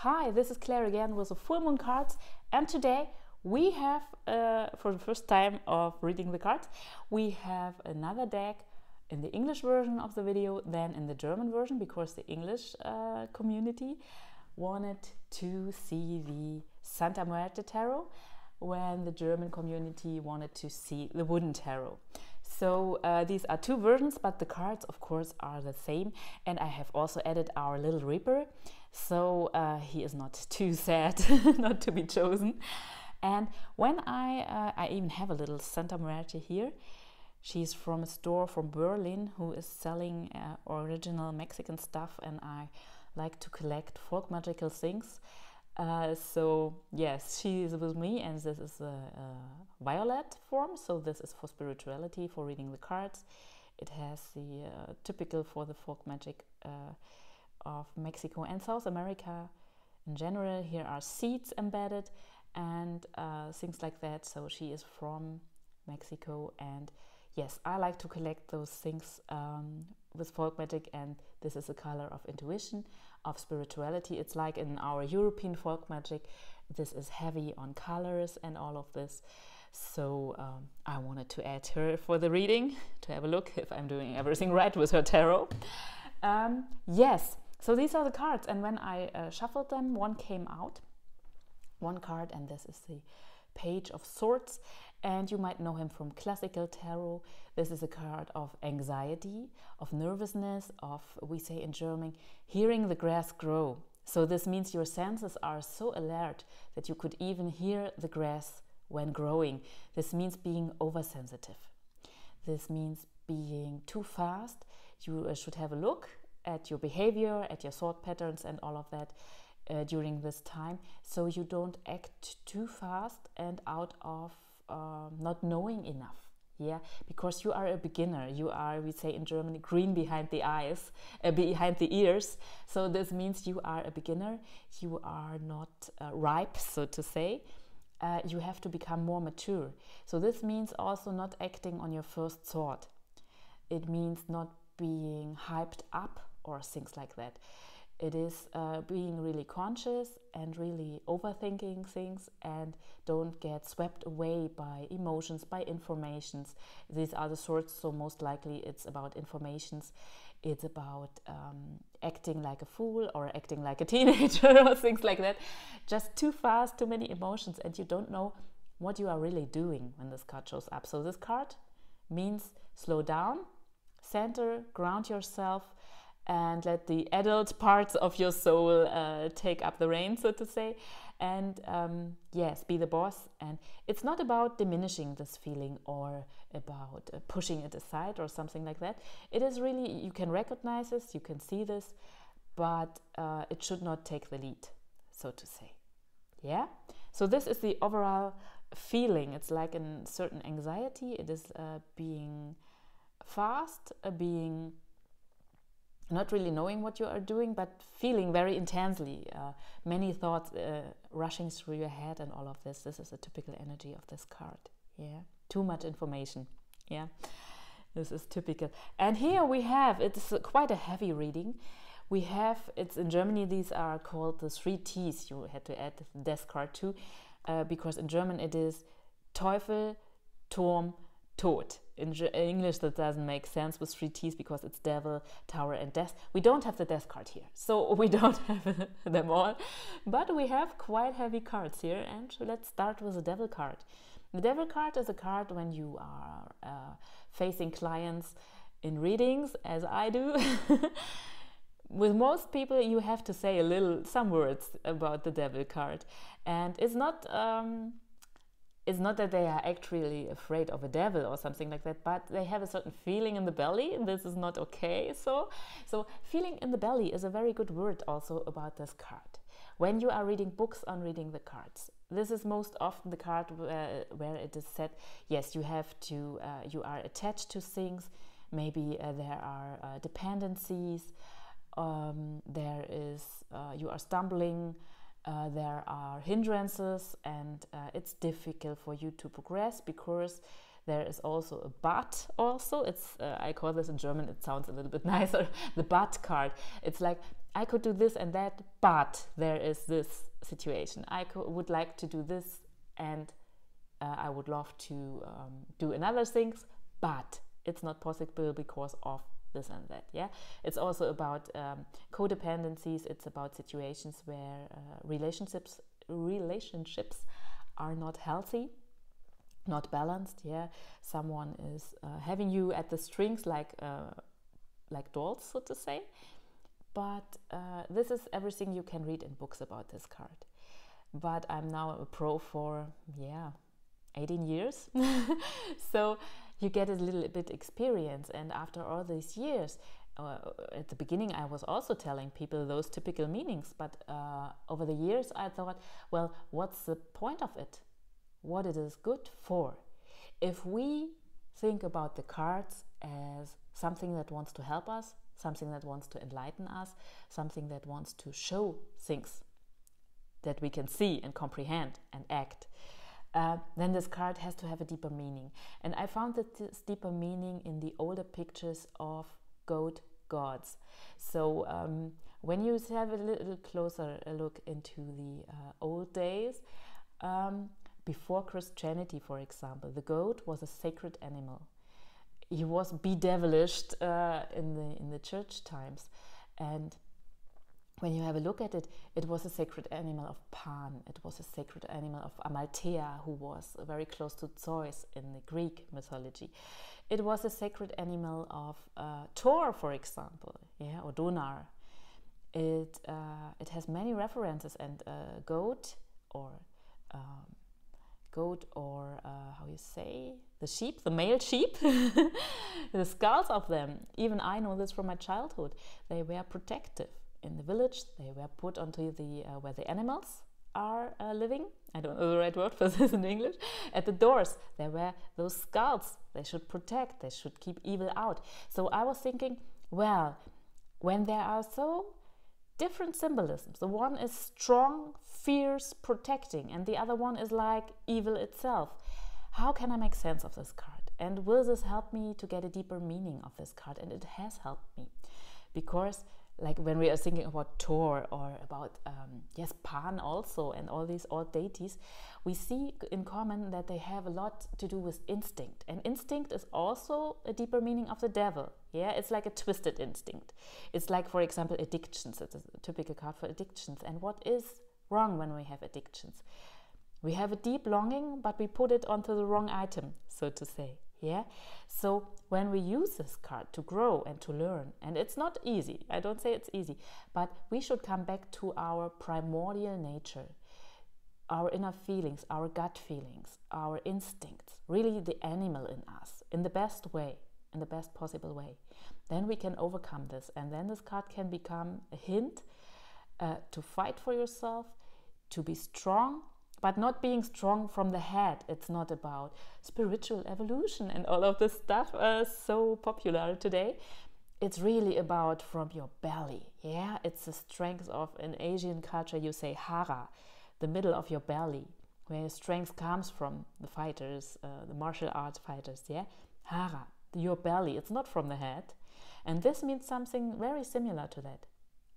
Hi, this is Claire again with the full moon cards, and today we have, for the first time of reading the cards, we have another deck in the English version of the video than in the German version, because the English community wanted to see the Santa Muerte Tarot, when the German community wanted to see the wooden tarot. So these are two versions, but the cards of course are the same, and I have also added our little Reaper, so he is not too sad not to be chosen. And when I even have a little Santa Muerte here. She's from a store from Berlin who is selling original Mexican stuff, and I like to collect folk magical things. So yes, she is with me, and this is a violet form, so this is for spirituality, for reading the cards. It has the typical for the folk magic of Mexico and South America in general. Here are seeds embedded and things like that, so she is from Mexico. And yes, I like to collect those things with folk magic, and this is a color of intuition, of spirituality. It's like in our European folk magic, this is heavy on colors and all of this. So I wanted to add her for the reading, to have a look if I'm doing everything right with her tarot. Yes, so these are the cards, and when I shuffled them, one came out, one card, and this is the Page of Swords, and you might know him from classical tarot. This is a card of anxiety, of nervousness, of, we say in German, hearing the grass grow. So this means your senses are so alert that you could even hear the grass when growing. This means being oversensitive. This means being too fast. You should have a look at your behavior, at your thought patterns and all of that during this time, so you don't act too fast and out of not knowing enough. Yeah, because you are a beginner. You are, we say in Germany, green behind the eyes, behind the ears. So this means you are a beginner. You are not ripe, so to say. You have to become more mature. So this means also not acting on your first thought. It means not being hyped up or things like that. It is being really conscious and really overthinking things, and don't get swept away by emotions, by informations. These are the sorts, so most likely it's about informations. It's about acting like a fool or acting like a teenager or things like that. Just too fast, too many emotions, and you don't know what you are really doing when this card shows up. So this card means slow down, center, ground yourself, and let the adult parts of your soul take up the reins, so to say. And yes, be the boss. And it's not about diminishing this feeling or about pushing it aside or something like that. It is really, you can recognize this, you can see this, but it should not take the lead, so to say. Yeah? So this is the overall feeling. It's like a certain anxiety. It is being fast, being not really knowing what you are doing, but feeling very intensely, many thoughts rushing through your head and all of this. This is a typical energy of this card. Yeah, too much information. Yeah, this is typical. And here we have, it's quite a heavy reading. We have, it's in Germany, these are called the 3 T's. You had to add this card too, because in German it is Teufel, Turm, Tod. In English that doesn't make sense with 3 T's, because it's devil, tower and death. We don't have the death card here, so we don't have them all, but we have quite heavy cards here. And let's start with the devil card. The devil card is a card when you are facing clients in readings, as I do. With most people you have to say some words about the devil card, and it's not that they are actually afraid of a devil or something like that, but they have a certain feeling in the belly, and this is not okay. So feeling in the belly is a very good word also about this card. When you are reading books on reading the cards, this is most often the card where it is said, yes, you have to, you are attached to things. Maybe there are dependencies. There is, you are stumbling. There are hindrances, and it's difficult for you to progress, because there is also a but also. It's I call this in German, it sounds a little bit nicer, the but card. It's like I could do this and that, but there is this situation. I would like to do this, and I would love to do another things, but it's not possible because of this and that. Yeah, it's also about codependencies. It's about situations where relationships are not healthy, not balanced. Yeah, someone is having you at the strings like dolls, so to say. But this is everything you can read in books about this card. But I'm now a pro for 18 years. So you get a little bit experience, and after all these years, at the beginning I was also telling people those typical meanings, but over the years I thought, well, what's the point of it? What it is good for? If we think about the cards as something that wants to help us, something that wants to enlighten us, something that wants to show things that we can see and comprehend and act, then this card has to have a deeper meaning. And I found that this deeper meaning in the older pictures of goat gods. So when you have a little closer look into the old days, before Christianity, for example, the goat was a sacred animal. He was bedevilished in the church times, and when you have a look at it, it was a sacred animal of Pan. It was a sacred animal of Amalthea, who was very close to Zeus in the Greek mythology. It was a sacred animal of Thor, for example, or Donar. It has many references, and goat or how you say, the sheep, the male sheep, the skulls of them. Even I know this from my childhood. They were protective. In the village, they were put onto the where the animals are living. I don't know the right word for this in English. At the doors, there were those skulls. They should protect. They should keep evil out. So I was thinking, well, when there are so different symbolisms, the one is strong, fierce, protecting, and the other one is like evil itself. How can I make sense of this card? And will this help me to get a deeper meaning of this card? And it has helped me, because like when we are thinking about Thor or about Pan also, and all these old deities, we see in common that they have a lot to do with instinct. And instinct is also a deeper meaning of the devil. Yeah, it's like a twisted instinct. It's like, for example, addictions. It's a typical card for addictions. And what is wrong when we have addictions? We have a deep longing, but we put it onto the wrong item, so to say. Yeah, so when we use this card to grow and to learn, and it's not easy, I don't say it's easy, but we should come back to our primordial nature, our inner feelings, our gut feelings, our instincts, really the animal in us, in the best way, in the best possible way. Then we can overcome this, and then this card can become a hint to fight for yourself, to be strong, but not being strong from the head. It's not about spiritual evolution and all of this stuff so popular today. It's really about from your belly. Yeah, it's the strength of, in Asian culture you say hara, the middle of your belly, where your strength comes from, the fighters, the martial arts fighters. Yeah, hara, your belly. It's not from the head. And this means something very similar to that.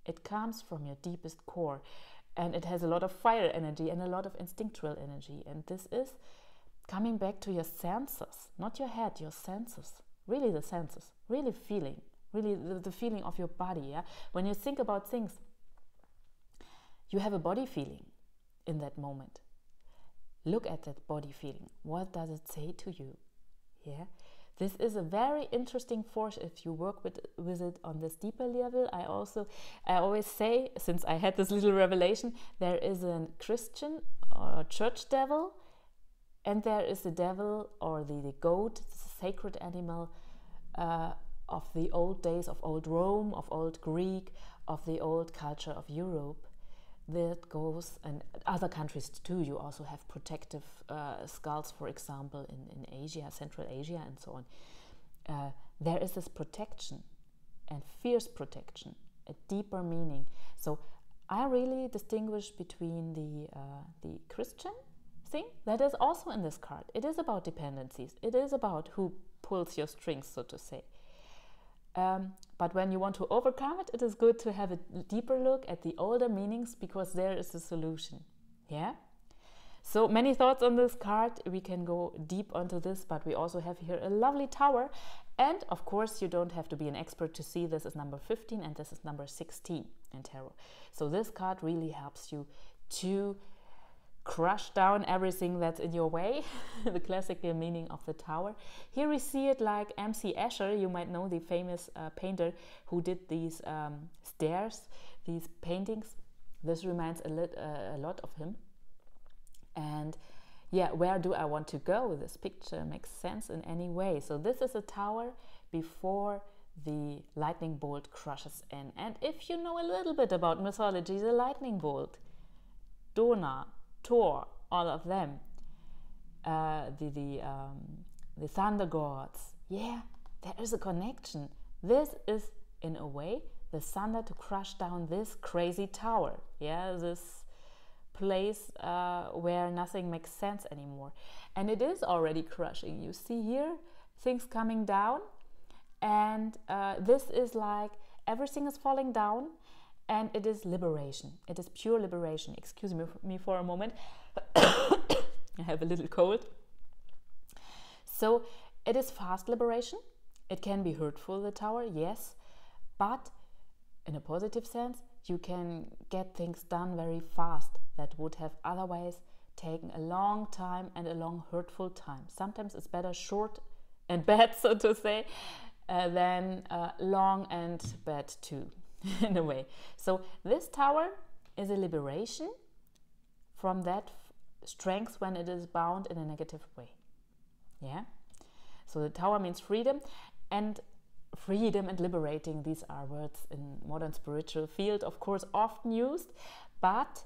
It comes from your deepest core. And it has a lot of fire energy and a lot of instinctual energy. And this is coming back to your senses, not your head, your senses. Really the senses, really feeling, really the feeling of your body. Yeah? When you think about things, you have a body feeling in that moment. Look at that body feeling. What does it say to you? Yeah. This is a very interesting force if you work with it on this deeper level. I always say, since I had this little revelation, there is a Christian or church devil, and there is the devil or the goat, the sacred animal of the old days of old Rome, of old Greek, of the old culture of Europe. That goes, and other countries too. You also have protective skulls, for example, in Asia, Central Asia, and so on. There is this protection, and fierce protection, a deeper meaning. So I really distinguish between the Christian thing that is also in this card. It is about dependencies. It is about who pulls your strings, so to say. But when you want to overcome it, it is good to have a deeper look at the older meanings, because there is a solution. Yeah? So many thoughts on this card. We can go deep onto this, but we also have here a lovely tower. And of course, you don't have to be an expert to see this is number 15 and this is number 16 in tarot. So this card really helps you to crush down everything that's in your way, the classical meaning of the tower. Here we see it like M.C. Escher. You might know the famous painter who did these stairs, these paintings. This reminds a lot of him. And yeah, where do I want to go? This picture makes sense in any way. So this is a tower before the lightning bolt crushes in. And if you know a little bit about mythology, the lightning bolt, Dona, Thor, all of them, the thunder gods, yeah, there is a connection. This is, in a way, the thunder to crush down this crazy tower, yeah, this place where nothing makes sense anymore. And it is already crushing. You see here things coming down, and this is like everything is falling down, and it is liberation. It is pure liberation. Excuse me for a moment. I have a little cold. So it is fast liberation. It can be hurtful, the tower, yes, but in a positive sense, you can get things done very fast that would have otherwise taken a long time and a long hurtful time. Sometimes it's better short and bad, so to say, than long and bad too, in a way. So this tower is a liberation from that strength when it is bound in a negative way. Yeah. So the tower means freedom, and liberating, these are words in modern spiritual field, of course, often used, but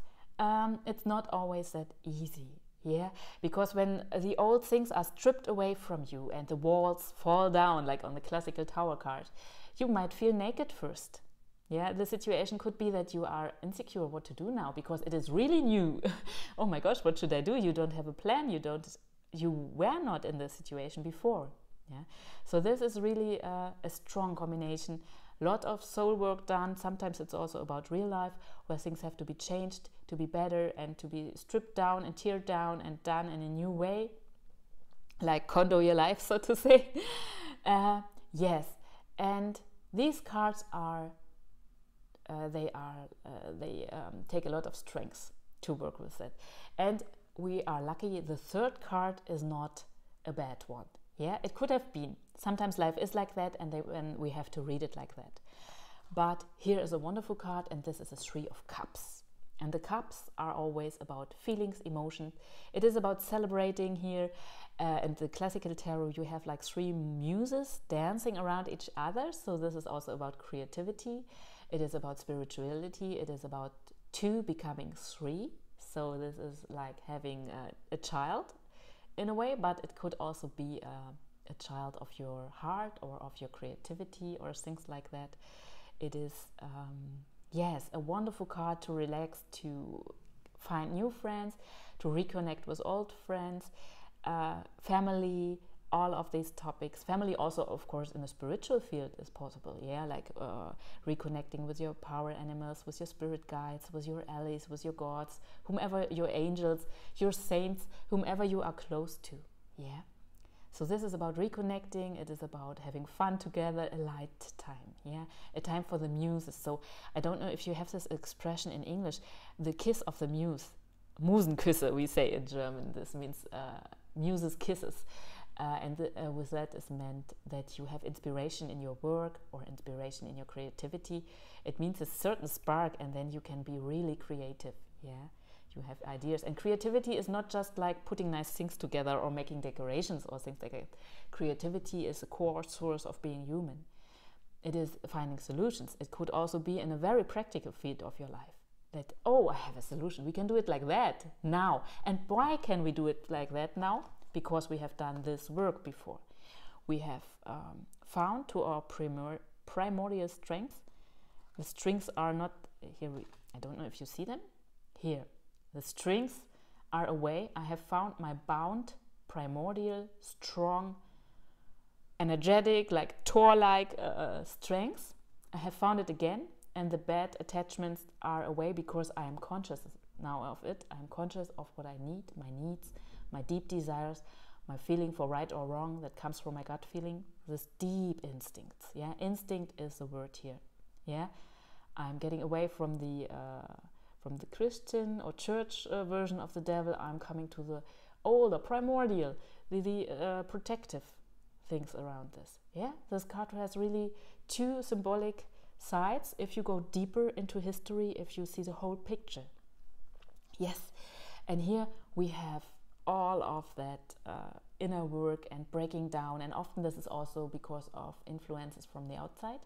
it's not always that easy. Yeah, because when the old things are stripped away from you and the walls fall down, like on the classical tower card, you might feel naked first. Yeah, the situation could be that you are insecure what to do now because it is really new. Oh my gosh, what should I do? You don't have a plan. You were not in this situation before. Yeah, so this is really a strong combination. Lot of soul work done. Sometimes it's also about real life, where things have to be changed to be better and to be stripped down and teared down and done in a new way, like condo your life, so to say. Yes, and these cards are they take a lot of strength to work with it, and we are lucky the third card is not a bad one. Yeah, it could have been. Sometimes life is like that, and we have to read it like that. But here is a wonderful card, and this is a 3 of Cups. And the cups are always about feelings, emotions. It is about celebrating here. In the classical tarot, you have like 3 muses dancing around each other. So this is also about creativity. It is about spirituality. It is about 2 becoming 3. So this is like having a child in a way, but it could also be a child of your heart or of your creativity or things like that. It is, yes, a wonderful card to relax, to find new friends, to reconnect with old friends, family, all of these topics. Family also, of course, in the spiritual field is possible, yeah, like reconnecting with your power animals, with your spirit guides, with your allies, with your gods, whomever, your angels, your saints, whomever you are close to, yeah. So this is about reconnecting. It is about having fun together, a light time, yeah, a time for the muses. So I don't know if you have this expression in English, the kiss of the muse, Musenküsse, we say in German. This means muses' kisses. With that is meant that you have inspiration in your work or inspiration in your creativity. It means a certain spark, and then you can be really creative, yeah. You have ideas, and creativity is not just like putting nice things together or making decorations or things like that. Creativity is a core source of being human. It is finding solutions. It could also be in a very practical field of your life. That, oh, I have a solution. We can do it like that now. And why can we do it like that now? Because we have done this work before. We have found to our primordial strengths. The strings are not here. I don't know if you see them here. The strings are a way I have found my bound, primordial, strong energetic, like Thor-like strength. I have found it again, and the bad attachments are away because I am conscious now of it. I'm conscious of what I need, my needs, my deep desires, my feeling for right or wrong that comes from my gut feeling, this deep instincts. Yeah, instinct is the word here. Yeah, I'm getting away from the Christian or church version of the devil. I'm coming to the older, primordial, the protective things around this. Yeah, this card has really two symbolic sides if you go deeper into history, if you see the whole picture. Yes, and here we have all of that inner work and breaking down, and often this is also because of influences from the outside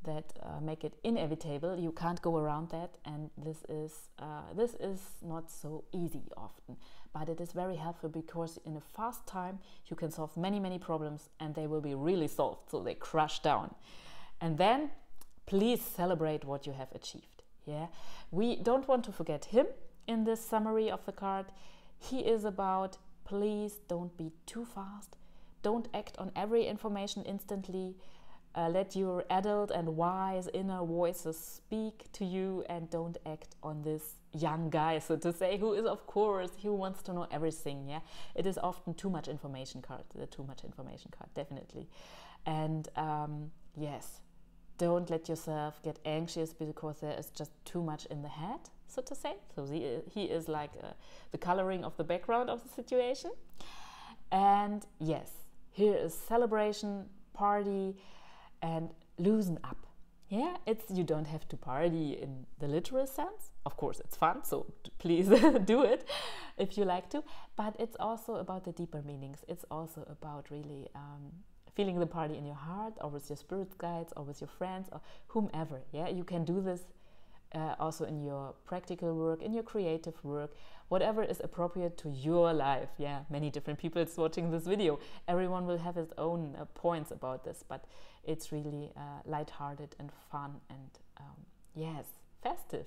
that make it inevitable. You can't go around that, and this is not so easy often, but it is very helpful because in a fast time you can solve many problems, and they will be really solved, so they crush down. And then please celebrate what you have achieved. Yeah, we don't want to forget him in this summary of the card. He is about, please don't be too fast, don't act on every information instantly. Let your adult and wise inner voices speak to you, and don't act on this young guy, so to say, who is, of course, who wants to know everything. Yeah, it is often too much information card, the too much information card, definitely. And yes, don't let yourself get anxious because there is just too much in the head, so to say. So he is like the coloring of the background of the situation. And yes, here is celebration, party, and loosen up. Yeah, you don't have to party in the literal sense. Of course, it's fun, so please do it if you like to. But it's also about the deeper meanings. It's also about really feeling the party in your heart, or with your spirit guides, or with your friends, or whomever. Yeah, you can do this also in your practical work, in your creative work, whatever is appropriate to your life. Yeah, many different people is watching this video. Everyone will have his own points about this, but it's really lighthearted and fun and yes, festive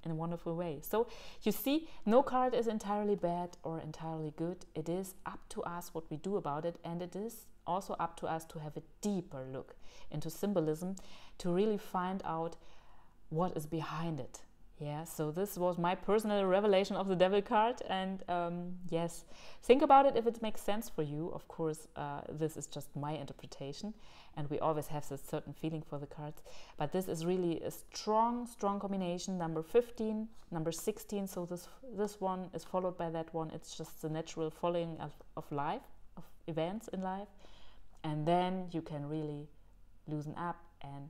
in a wonderful way. So you see, no card is entirely bad or entirely good. It is up to us what we do about it, and it is also up to us to have a deeper look into symbolism, to really find out what is behind it. Yeah, so this was my personal revelation of the Devil card, and yes, think about it if it makes sense for you. Of course, this is just my interpretation, and we always have this certain feeling for the cards, but this is really a strong combination. Number 15, number 16, so this one is followed by that one. It's just the natural following of life, of events in life, and then you can really loosen up and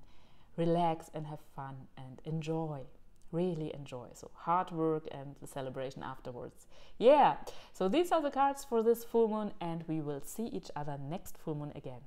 relax and have fun and enjoy, really enjoy. So hard work and the celebration afterwards. Yeah, so these are the cards for this full moon, and we will see each other next full moon again.